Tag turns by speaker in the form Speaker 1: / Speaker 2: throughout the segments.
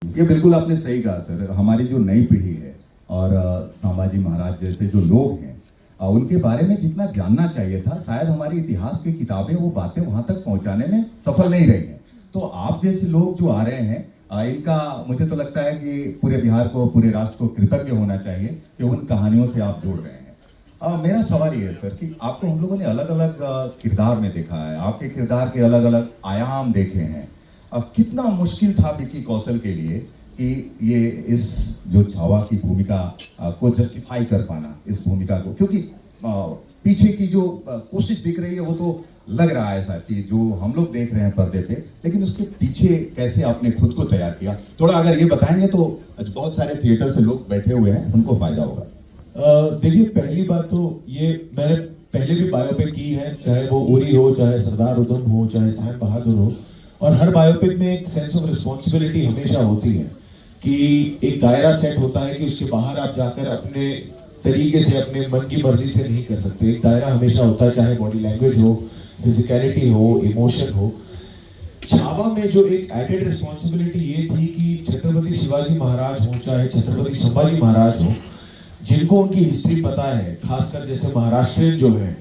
Speaker 1: ये बिल्कुल आपने सही कहा सर। हमारी जो नई पीढ़ी है और संभाजी महाराज जैसे जो लोग हैं, उनके बारे में जितना जानना चाहिए था, शायद हमारी इतिहास की किताबें वो बातें वहां तक पहुंचाने में सफल नहीं रही हैं। तो आप जैसे लोग जो आ रहे हैं, इनका मुझे तो लगता है कि पूरे बिहार को, पूरे राष्ट्र को कृतज्ञ होना चाहिए कि उन कहानियों से आप जोड़ रहे हैं। मेरा सवाल ये है सर कि आपको हम लोगों ने अलग अलग किरदार में देखा है, आपके किरदार के अलग अलग आयाम देखे हैं। कितना मुश्किल था विक्की कौशल के लिए कि ये इस जो छावा की भूमिका को जस्टिफाई कर पाना, इस भूमिका को, क्योंकि पीछे की जो कोशिश दिख रही है वो तो लग रहा है सर कि जो हम लोग देख रहे हैं पर्दे पे, लेकिन उसके पीछे कैसे आपने खुद को तैयार किया, थोड़ा अगर ये बताएंगे तो बहुत सारे थिएटर से लोग बैठे हुए हैं, उनको फायदा होगा।
Speaker 2: देखिए, पहली बात तो ये मैंने पहले भी बायोपिक की है, चाहे वो उरी हो, चाहे सरदार उधम हो, चाहे सैम बहादुर हो, और हर बायोपिक में एक सेंस ऑफ रिस्पॉन्सिबिलिटी हमेशा होती है कि एक दायरा सेट होता है कि उसके बाहर आप जाकर अपने तरीके से, अपने मन की मर्जी से नहीं कर सकते। एक दायरा हमेशा होता है, चाहे बॉडी लैंग्वेज हो, फिजिकलिटी हो, इमोशन हो। छावा में जो एक एडेड रिस्पॉन्सिबिलिटी ये थी कि छत्रपति शिवाजी महाराज हो, चाहे छत्रपति संभाजी महाराज हो, जिनको उनकी हिस्ट्री पता है, खासकर जैसे महाराष्ट्रियन जो है,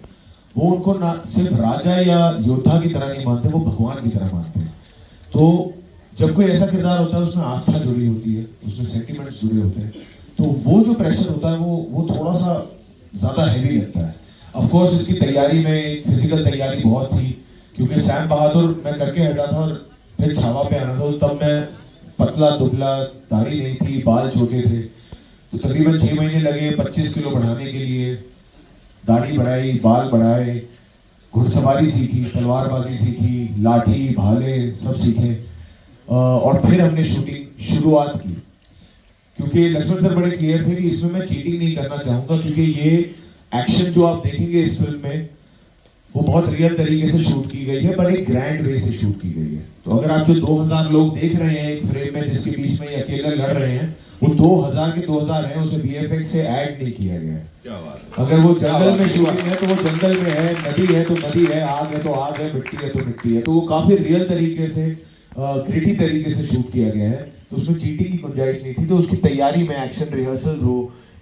Speaker 2: वो उनको ना सिर्फ राजा या योद्धा की तरह नहीं मानते, वो भगवान की तरह मानते हैं। तो जब कोई ऐसा किरदार होता है, उसमें आस्था जुड़ी होती है, उसमें सेंटिमेंट्स जुड़े होते हैं, तो वो जो प्रेशर होता है वो थोड़ा सा ज्यादा हैवी लगता है। ऑफ कोर्स इसकी तैयारी में फिजिकल तैयारी बहुत थी, क्योंकि सैम बहादुर मैं करके हटा था और फिर छावा पे आना था, तो तब मैं पतला दुबला, दाढ़ी नहीं थी, बाल छोटे थे, तो तकरीबन 6 महीने लगे 25 किलो बढ़ाने के लिए। दाढ़ी बढ़ाई, बाल बढ़ाए, घुड़सवारी सीखी, तलवारबाजी सीखी, लाठी भाले सब सीखे, और फिर हमने शूटिंग शुरुआत की। क्योंकि लक्ष्मण सर बड़े क्लियर थे कि इसमें मैं चीटिंग नहीं करना चाहूंगा, क्योंकि ये एक्शन जो आप देखेंगे इस फिल्म में वो बहुत रियल तरीके से शूट की गई है, बड़े ग्रैंड वे से शूट की गई है। तो अगर आप जो 2000 लोग देख रहे हैं एक फ्रेम में, जिसके बीच में ये अकेले लड़ रहे हैं, वो 2000 के 2000 हैं, उसे वीएफएक्स से ऐड नहीं किया गया है।
Speaker 1: क्या बात है।
Speaker 2: अगर वो जंगल में शूटिंग है तो वो जंगल में है, नदी है तो नदी है, आग है तो आग है, मिट्टी है तो मिट्टी है, तो वो काफी रियल तरीके से, ग्रिटी तरीके से शूट किया गया है। तो उसमें चीटिंग की गुंजाइश नहीं थी। तो उसकी तैयारी में, एक्शन रिहर्सल हो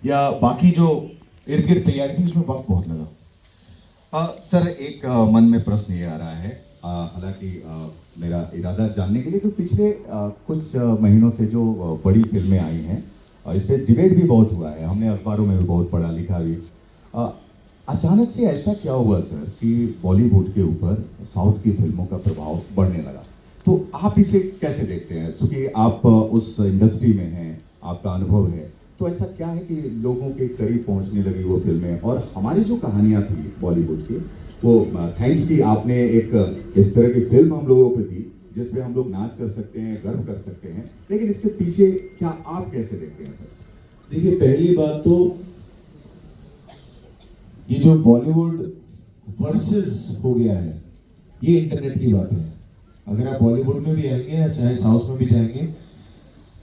Speaker 2: या बाकी जो इर्द गिर्द तैयारी थी, उसमें वक्त बहुत लगा।
Speaker 1: सर एक मन में प्रश्न ये आ रहा है, हालांकि मेरा इरादा जानने के लिए, तो पिछले कुछ महीनों से जो बड़ी फिल्में आई हैं, इस पर डिबेट भी बहुत हुआ है, हमने अखबारों में भी बहुत पढ़ा लिखा भी। अचानक से ऐसा क्या हुआ सर कि बॉलीवुड के ऊपर साउथ की फिल्मों का प्रभाव बढ़ने लगा? तो आप इसे कैसे देखते हैं, क्योंकि आप उस इंडस्ट्री में हैं, आपका अनुभव है, तो ऐसा क्या है कि लोगों के करीब पहुंचने लगी वो फिल्में, और हमारी जो कहानियां थी बॉलीवुड की, वो थैंक्स कि आपने एक इस तरह की फिल्म हम लोगों को दी जिसपे हम लोग नाच कर सकते हैं, गर्व कर सकते हैं, लेकिन इसके पीछे क्या आप कैसे देखते हैं सर?
Speaker 2: देखिए, पहली बात तो ये जो बॉलीवुड वर्सेस हो गया है, ये इंटरनेट की बात है। अगर आप बॉलीवुड में भी आएंगे या चाहे साउथ में भी जाएंगे,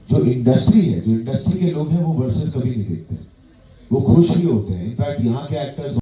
Speaker 2: जो इंडस्ट्री है, जो इंडस्ट्री के लोग हैं, वो वर्सेस कभी नहीं देखते, वो खुश ही होते हैं। इनफैक्ट यहाँ के एक्टर्स